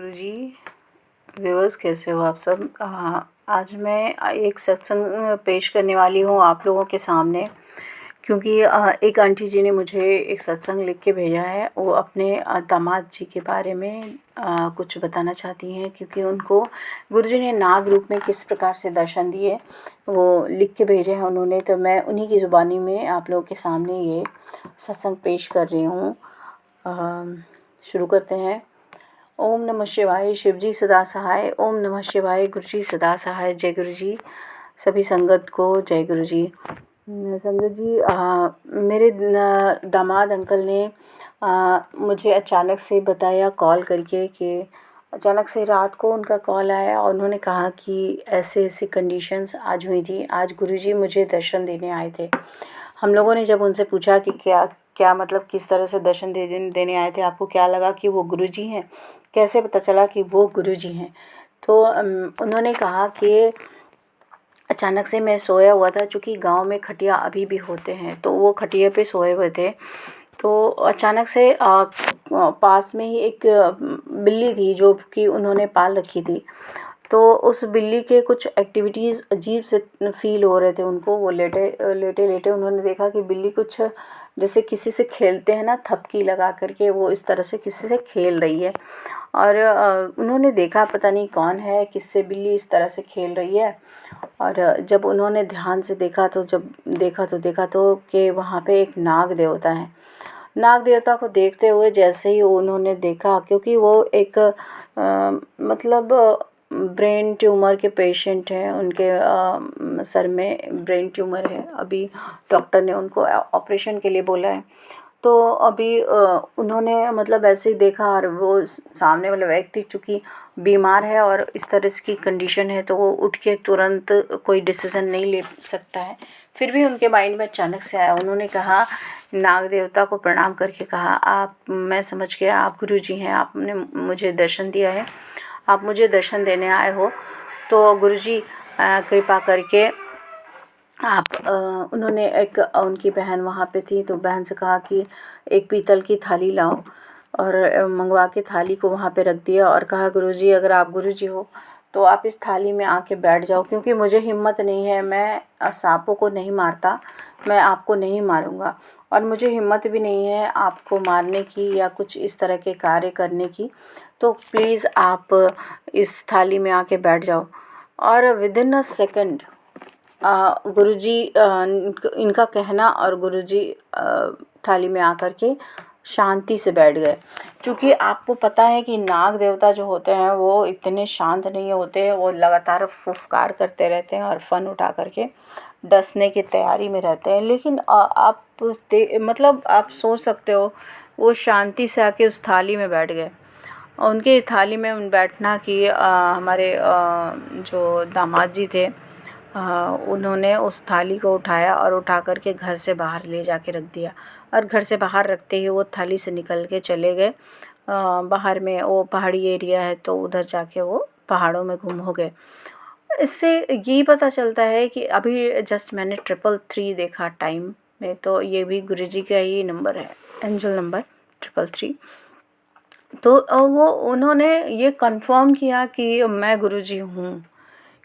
गुरुजी, viewers कैसे हो आप सब। आज मैं एक सत्संग पेश करने वाली हूँ आप लोगों के सामने, क्योंकि एक आंटी जी ने मुझे एक सत्संग लिख के भेजा है। वो अपने दामाद जी के बारे में कुछ बताना चाहती हैं, क्योंकि उनको गुरुजी ने नाग रूप में किस प्रकार से दर्शन दिए वो लिख के भेजे हैं उन्होंने। तो मैं उन्हीं की ज़ुबानी में आप लोगों के सामने ये सत्संग पेश कर रही हूँ। शुरू करते हैं। ओम नमः शिवाय, शिवजी सदा सहाय। ओम नमः शिवाय, गुरुजी सदा सहाय। जय गुरुजी। सभी संगत को जय गुरुजी। संगत जी, मेरे दामाद अंकल ने मुझे अचानक से बताया कॉल करके कि अचानक से रात को उनका कॉल आया और उन्होंने कहा कि ऐसे ऐसी कंडीशंस आज हुई थी। आज गुरुजी मुझे दर्शन देने आए थे। हम लोगों ने जब उनसे पूछा कि क्या क्या मतलब किस तरह से दर्शन देने आए थे, आपको क्या लगा कि वो गुरुजी हैं, कैसे पता चला कि वो गुरुजी हैं। तो उन्होंने कहा कि अचानक से मैं सोया हुआ था, चूँकि गांव में खटिया अभी भी होते हैं, तो वो खटिया पे सोए हुए थे। तो अचानक से पास में ही एक बिल्ली थी जो कि उन्होंने पाल रखी थी। तो उस बिल्ली के कुछ एक्टिविटीज़ अजीब से फील हो रहे थे उनको। वो लेटे उन्होंने देखा कि बिल्ली कुछ जैसे किसी से खेलते हैं ना, थपकी लगा करके वो इस तरह से किसी से खेल रही है। और उन्होंने देखा पता नहीं कौन है, किससे बिल्ली इस तरह से खेल रही है। और जब उन्होंने ध्यान से देखा तो कि वहाँ पे एक नाग देवता है। नाग देवता को देखते हुए जैसे ही उन्होंने देखा, क्योंकि वो एक मतलब ब्रेन ट्यूमर के पेशेंट हैं, उनके सर में ब्रेन ट्यूमर है। अभी डॉक्टर ने उनको ऑपरेशन के लिए बोला है। तो अभी उन्होंने मतलब ऐसे ही देखा, और वो सामने वाला व्यक्ति चूँकि बीमार है और इस तरह की कंडीशन है, तो वो उठ के तुरंत कोई डिसीज़न नहीं ले सकता है। फिर भी उनके माइंड में अचानक से आया। उन्होंने कहा, नाग देवता को प्रणाम करके कहा, आप, मैं समझ गया आप गुरुजी हैं, आपने मुझे दर्शन दिया है, आप मुझे दर्शन देने आए हो। तो गुरुजी कृपा करके आप उन्होंने एक उनकी बहन वहाँ पे थी, तो बहन से कहा कि एक पीतल की थाली लाओ, और मंगवा के थाली को वहाँ पे रख दिया और कहा, गुरुजी अगर आप गुरुजी हो तो आप इस थाली में आके बैठ जाओ, क्योंकि मुझे हिम्मत नहीं है, मैं सांपों को नहीं मारता, मैं आपको नहीं मारूंगा, और मुझे हिम्मत भी नहीं है आपको मारने की या कुछ इस तरह के कार्य करने की। तो प्लीज़ आप इस थाली में आके बैठ जाओ। और विदिन अ सेकंड गुरुजी इनका कहना, और गुरुजी थाली में आकर के शांति से बैठ गए। क्योंकि आपको पता है कि नाग देवता जो होते हैं वो इतने शांत नहीं होते हैं, वो लगातार फुफकार करते रहते हैं और फन उठा करके डसने की तैयारी में रहते हैं। लेकिन आप मतलब आप सोच सकते हो, वो शांति से आके उस थाली में बैठ गए। उनके थाली में बैठना कि हमारे जो दामाद जी थे, उन्होंने उस थाली को उठाया और उठा कर के घर से बाहर ले जाके रख दिया। और घर से बाहर रखते ही वो थाली से निकल के चले गए। बाहर में वो पहाड़ी एरिया है, तो उधर जाके वो पहाड़ों में गुम हो गए। इससे यही पता चलता है कि अभी जस्ट मैंने 333 देखा टाइम में, तो ये भी गुरुजी का ही नंबर है, एंजल नंबर 333। तो वो उन्होंने ये कंफर्म किया कि मैं गुरुजी हूँ,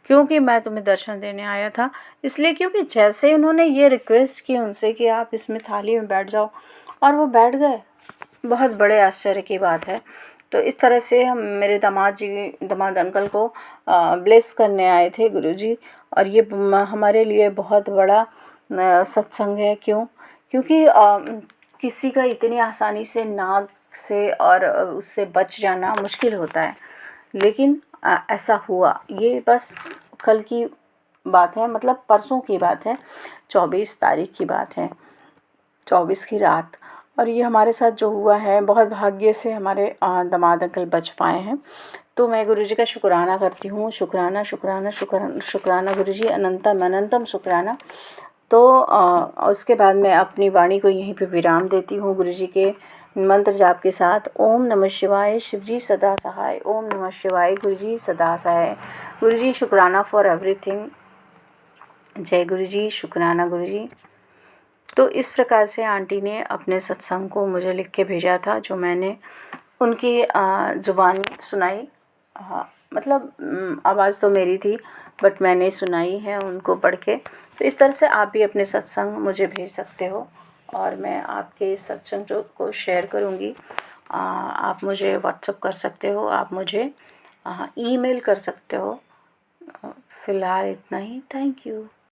क्योंकि मैं तुम्हें दर्शन देने आया था। इसलिए क्योंकि जैसे उन्होंने ये रिक्वेस्ट की उनसे कि आप इसमें थाली में बैठ जाओ, और वो बैठ गए। बहुत बड़े आश्चर्य की बात है। तो इस तरह से हम मेरे दामाद अंकल को ब्लेस करने आए थे गुरुजी। और ये हमारे लिए बहुत बड़ा सत्संग है। क्योंकि किसी का इतनी आसानी से नाग से और उससे बच जाना मुश्किल होता है, लेकिन ऐसा हुआ। ये बस कल की बात है, मतलब परसों की बात है, 24 तारीख की बात है, 24 की रात। और ये हमारे साथ जो हुआ है, बहुत भाग्य से हमारे दामाद अंकल बच पाए हैं। तो मैं गुरुजी का शुक्राना करती हूँ। शुक्राना शुक्राना शुक्राना शुक्राना गुरुजी, अनंतम अनंतम शुक्राना। तो उसके बाद मैं अपनी वाणी को यहीं पे विराम देती हूँ गुरुजी के मंत्र जाप के साथ। ओम नमः शिवाय, शिवजी सदा सहाय। ओम नमः शिवाय, गुरुजी सदा सहाय। गुरुजी शुक्राना फॉर एवरीथिंग। जय गुरुजी, शुक्राना गुरुजी। तो इस प्रकार से आंटी ने अपने सत्संग को मुझे लिख के भेजा था, जो मैंने उनकी ज़ुबानी सुनाई। मतलब आवाज़ तो मेरी थी बट मैंने सुनाई है उनको पढ़ के। तो इस तरह से आप भी अपने सत्संग मुझे भेज सकते हो और मैं आपके इस सत्संग को शेयर करूँगी। आप मुझे व्हाट्सअप कर सकते हो, आप मुझे ईमेल कर सकते हो। फ़िलहाल इतना ही। Thank you.